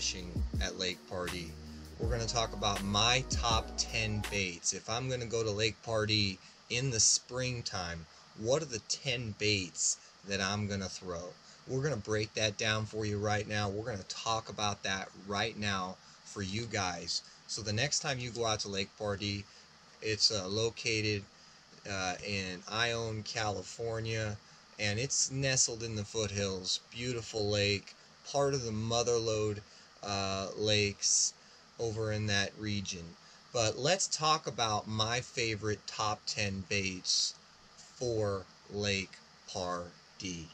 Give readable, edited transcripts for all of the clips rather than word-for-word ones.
fishing at Lake Pardee. We're going to talk about my top 10 baits. If I'm going to go to Lake Pardee in the springtime, what are the 10 baits that I'm going to throw? We're going to break that down for you right now. We're going to talk about that right now for you guys. So the next time you go out to Lake Pardee, it's located in Ione, California, and it's nestled in the foothills. Beautiful lake, part of the Motherlode lakes over in that region. But let's talk about my favorite top 10 baits for Lake Pardee.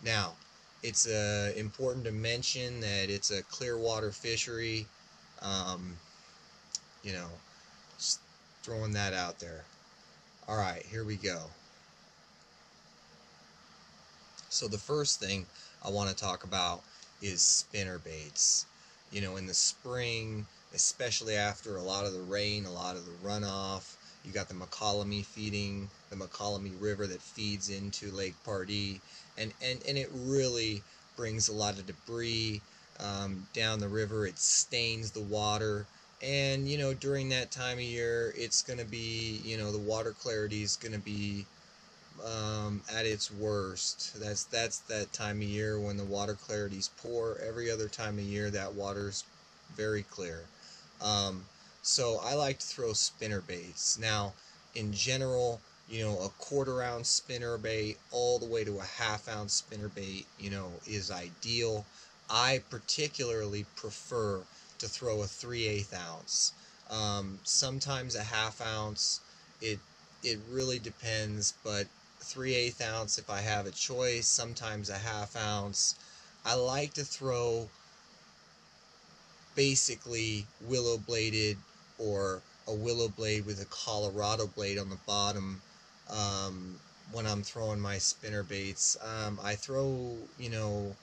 Now, it's important to mention that it's a clear water fishery. Um, you know, just throwing that out there. Alright, here we go. So the first thing I want to talk about is spinner baits. You know, in the spring, especially after a lot of the rain, a lot of the runoff, you got the Mokelumne feeding, the Mokelumne River that feeds into Lake Pardee, and it really brings a lot of debris down the river. It stains the water, and you know, during that time of year, it's going to be, you know, the water clarity is going to be at its worst. That's that time of year when the water clarity is poor. Every other time of year, that water's very clear. So I like to throw spinner baits. Now, in general, you know, a quarter-ounce spinner bait all the way to a half-ounce spinner bait, you know, is ideal. I particularly prefer to throw a 3/8 ounce. Sometimes a half ounce. It really depends, but 3/8 ounce if I have a choice. Sometimes a half ounce. I like to throw basically willow bladed or a willow blade with a Colorado blade on the bottom when I'm throwing my spinner baits. I throw, you know,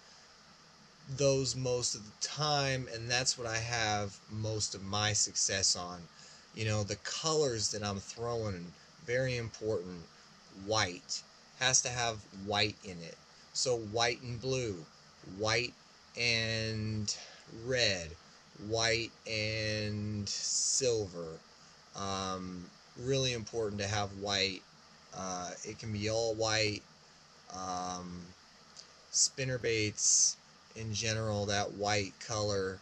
those most of the time, and that's what I have most of my success on. You know, the colors that I'm throwing, very important. White has to have white in it. So white and blue, white and red, white and silver. Really important to have white. It can be all white. Um, Spinner baits in general, that white color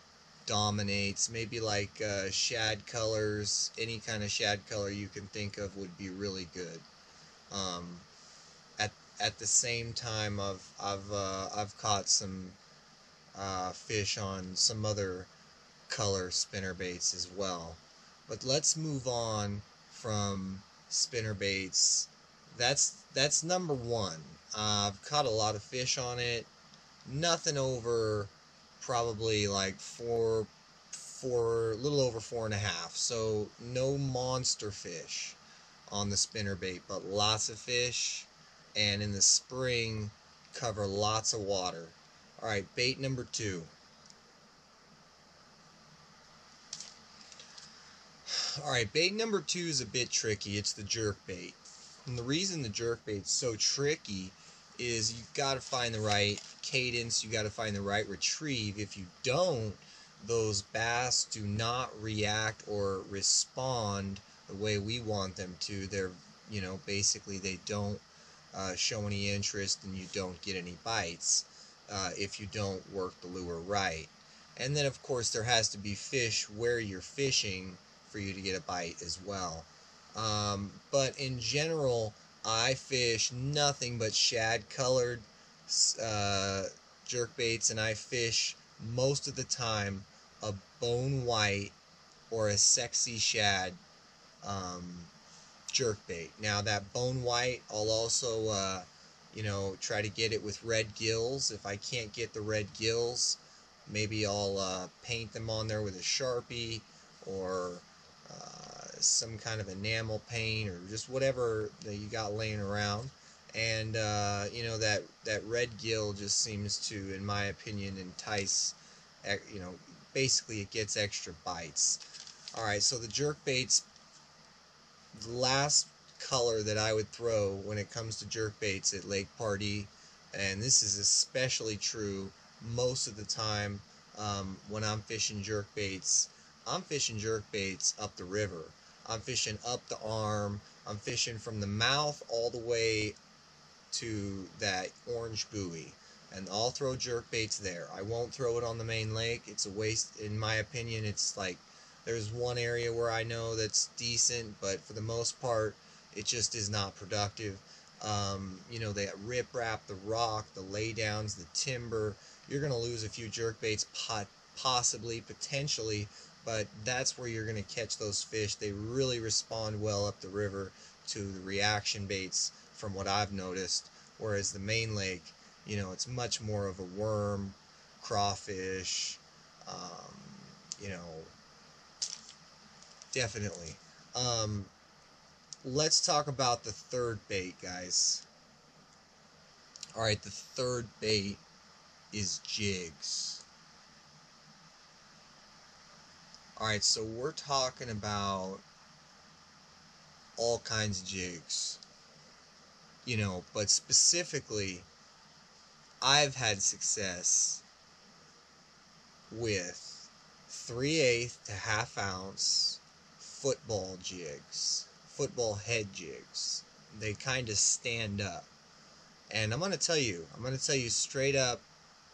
dominates. Maybe like shad colors, any kind of shad color you can think of would be really good. Um, at the same time, I've caught some fish on some other color spinner baits as well. But let's move on from spinner baits. That's number one. I've caught a lot of fish on it. Nothing over probably like a little over 4.5. So no monster fish on the spinner bait, but lots of fish, and in the spring cover lots of water. Alright, bait number two. Alright, bait number two is a bit tricky. It's the jerk bait. And the reason the jerk bait's so tricky is you've got to find the right cadence, you got to find the right retrieve. If you don't, those bass do not react or respond the way we want them to. They're, you know, basically they don't show any interest, and you don't get any bites if you don't work the lure right. And then of course there has to be fish where you're fishing for you to get a bite as well. But in general, I fish nothing but shad colored jerk baits, and I fish most of the time a bone white or a sexy shad jerk bait. Now that bone white, I'll also you know, try to get it with red gills. If I can't get the red gills, maybe I'll paint them on there with a Sharpie, or some kind of enamel paint, or just whatever that you got laying around. And you know, that red gill just seems to, in my opinion, entice, you know, basically it gets extra bites. Alright, so the jerk baits, the last color that I would throw when it comes to jerk baits at Lake Pardee, and this is especially true most of the time when I'm fishing jerk baits. I'm fishing jerk baits up the river. I'm fishing up the arm. I'm fishing from the mouth all the way to that orange buoy, and I'll throw jerk baits there. I won't throw it on the main lake. It's a waste, in my opinion. It's like there's one area where I know that's decent, but for the most part, it just is not productive. You know, they rip wrap the rock, the laydowns, the timber. You're gonna lose a few jerk baits, possibly, potentially, but that's where you're gonna catch those fish. They really respond well up the river to the reaction baits, from what I've noticed. Whereas the main lake, you know, it's much more of a worm, crawfish, um, you know, definitely. Um, let's talk about the third bait, guys. All right, the third bait is jigs. All right, so we're talking about all kinds of jigs, you know, but specifically, I've had success with 3/8 to half ounce football jigs, football head jigs. They kind of stand up. And I'm going to tell you straight up,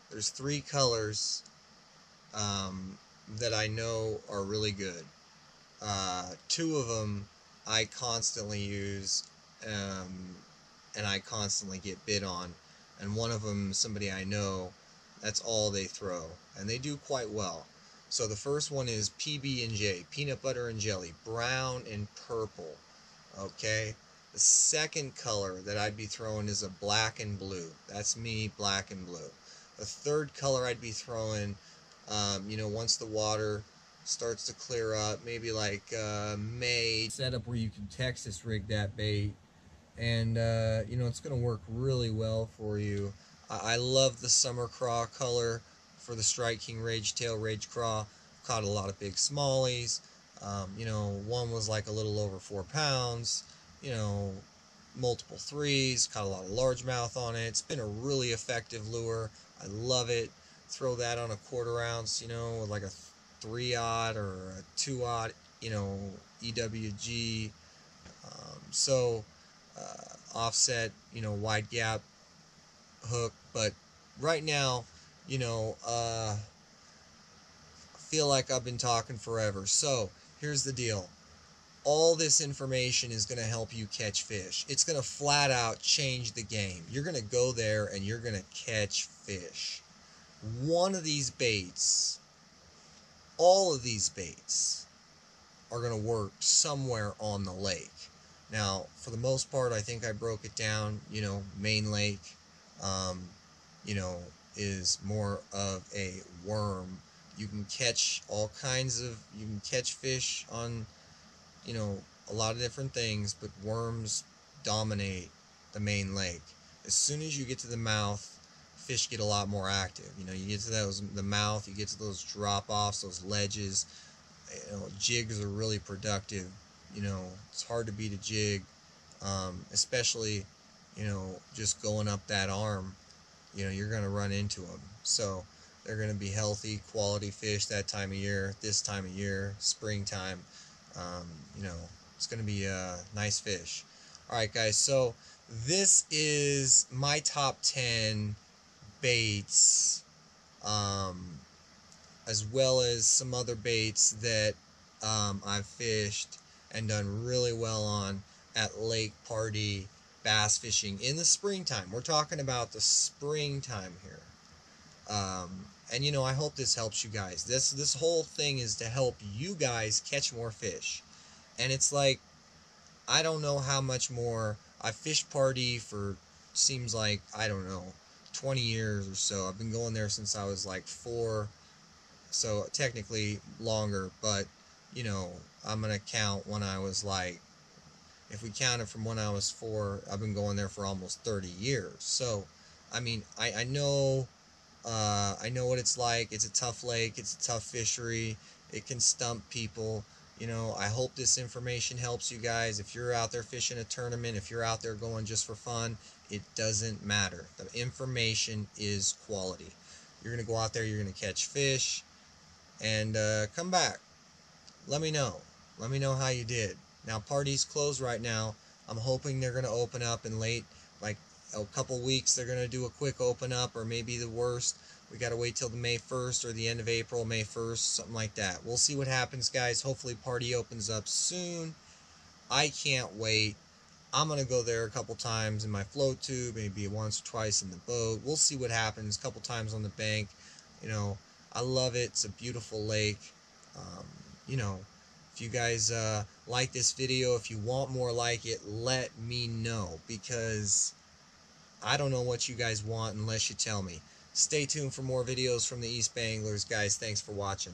there's three colors that I know are really good. Two of them I constantly use, and I constantly get bid on. And one of them, somebody I know, that's all they throw, and they do quite well. So the first one is PB&J, peanut butter and jelly, brown and purple. Okay. The second color that I'd be throwing is a black and blue. That's me, black and blue. The third color I'd be throwing, you know, once the water starts to clear up, maybe like May. Setup where you can Texas rig that bait, and you know, it's going to work really well for you. I love the summer craw color for the Strike King Rage Tail Rage Craw. Caught a lot of big smallies. You know, one was like a little over 4 pounds. You know, multiple threes. Caught a lot of largemouth on it. It's been a really effective lure. I love it. Throw that on a 1/4 ounce, you know, with like a 3/0 or a 2/0, you know, EWG. So offset, you know, wide gap hook. But right now, you know, I feel like I've been talking forever. So here's the deal. All this information is going to help you catch fish. It's going to flat out change the game. You're going to go there and you're going to catch fish. One of these baits, all of these baits, are going to work somewhere on the lake. Now, for the most part, I think I broke it down. You know, main lake, you know, is more of a worm. You can catch all kinds of, you can catch fish on, you know, a lot of different things, but worms dominate the main lake. As soon as you get to the mouth, fish get a lot more active. You know, you get to the mouth, you get to those drop-offs, those ledges. You know, jigs are really productive. You know, it's hard to beat a jig, especially, you know, just going up that arm. You know, you're going to run into them. So they're going to be healthy, quality fish that time of year, this time of year, springtime. You know, it's going to be a nice fish. All right, guys, so this is my top 10 baits, as well as some other baits that I've fished and done really well on at Lake Pardee bass fishing in the springtime. We're talking about the springtime here. And you know, I hope this helps you guys. This whole thing is to help you guys catch more fish. And it's like, I don't know how much more. I've fished Pardee for, seems like, I don't know, 20 years or so. I've been going there since I was like 4, so technically longer, but you know, I'm gonna count when I was like, if we count it from when I was 4, I've been going there for almost 30 years. So I mean, I know what it's like. It's a tough lake, it's a tough fishery, it can stump people. You know, I hope this information helps you guys. If you're out there fishing a tournament, if you're out there going just for fun, it doesn't matter. The information is quality. You're going to go out there, you're going to catch fish, and come back. Let me know. Let me know how you did. Now, party's closed right now. I'm hoping they're going to open up in late, like a couple weeks. They're going to do a quick open up, or maybe the worst, we got to wait till the May 1st or the end of April, May 1st, something like that. We'll see what happens, guys. Hopefully, party opens up soon. I can't wait. I'm going to go there a couple times in my float tube, maybe once or twice in the boat. We'll see what happens. A couple times on the bank. You know, I love it. It's a beautiful lake. Um, you know, if you guys like this video, if you want more like it, let me know, because I don't know what you guys want unless you tell me. Stay tuned for more videos from the East Bay Anglers, guys. Thanks for watching.